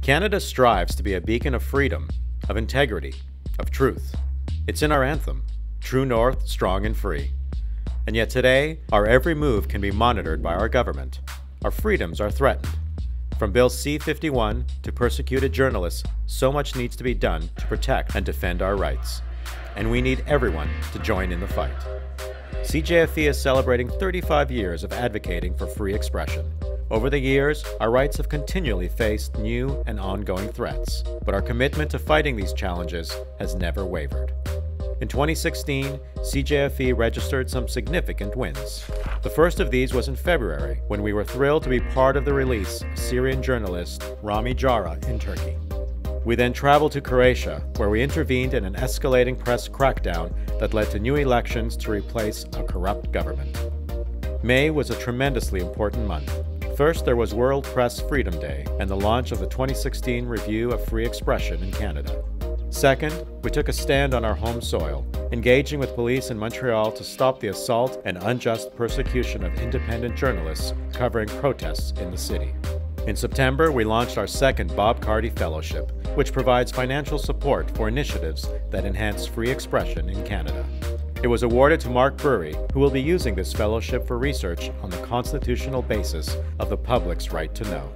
Canada strives to be a beacon of freedom, of integrity, of truth. It's in our anthem, True North, Strong and Free. And yet today, our every move can be monitored by our government. Our freedoms are threatened. From Bill C-51 to persecuted journalists, so much needs to be done to protect and defend our rights. And we need everyone to join in the fight. CJFE is celebrating 35 years of advocating for free expression. Over the years, our rights have continually faced new and ongoing threats, but our commitment to fighting these challenges has never wavered. In 2016, CJFE registered some significant wins. The first of these was in February, when we were thrilled to be part of the release of Syrian journalist Rami Jarrah in Turkey. We then traveled to Croatia, where we intervened in an escalating press crackdown that led to new elections to replace a corrupt government. May was a tremendously important month. First, there was World Press Freedom Day and the launch of the 2016 Review of Free Expression in Canada. Second, we took a stand on our home soil, engaging with police in Montreal to stop the assault and unjust persecution of independent journalists covering protests in the city. In September, we launched our second Bob Carty Fellowship, which provides financial support for initiatives that enhance free expression in Canada. It was awarded to Mark Burry, who will be using this fellowship for research on the constitutional basis of the public's right to know.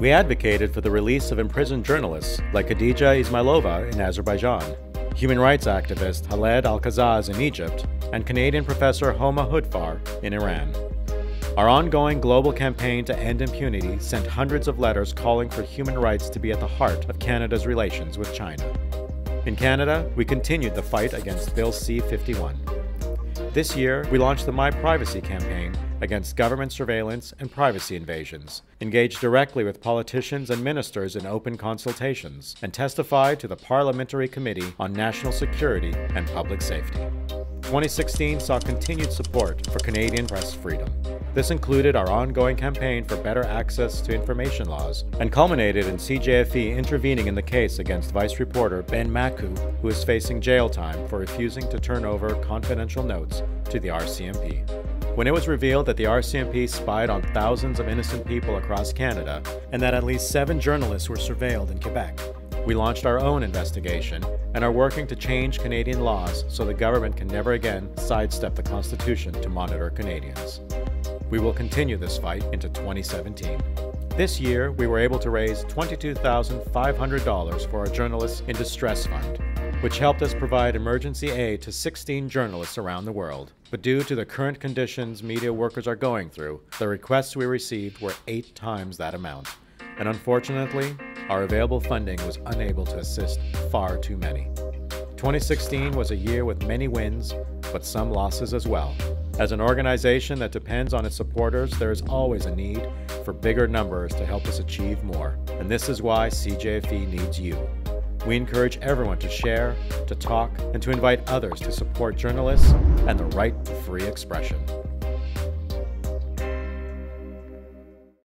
We advocated for the release of imprisoned journalists like Khadija Ismailova in Azerbaijan, human rights activist Khaled Al-Qazaz in Egypt, and Canadian professor Homa Hudfar in Iran. Our ongoing global campaign to end impunity sent hundreds of letters calling for human rights to be at the heart of Canada's relations with China. In Canada, we continued the fight against Bill C-51. This year, we launched the My Privacy campaign against government surveillance and privacy invasions, engaged directly with politicians and ministers in open consultations, and testified to the Parliamentary Committee on National Security and Public Safety. 2016 saw continued support for Canadian press freedom. This included our ongoing campaign for better access to information laws and culminated in CJFE intervening in the case against Vice reporter Ben Maku, who is facing jail time for refusing to turn over confidential notes to the RCMP. When it was revealed that the RCMP spied on thousands of innocent people across Canada and that at least 7 journalists were surveilled in Quebec, we launched our own investigation and are working to change Canadian laws so the government can never again sidestep the Constitution to monitor Canadians. We will continue this fight into 2017. This year, we were able to raise $22,500 for our Journalists in Distress Fund, which helped us provide emergency aid to 16 journalists around the world. But due to the current conditions media workers are going through, the requests we received were 8 times that amount. And unfortunately, our available funding was unable to assist far too many. 2016 was a year with many wins, but some losses as well. As an organization that depends on its supporters, there is always a need for bigger numbers to help us achieve more. And this is why CJFE needs you. We encourage everyone to share, to talk, and to invite others to support journalists and the right to free expression.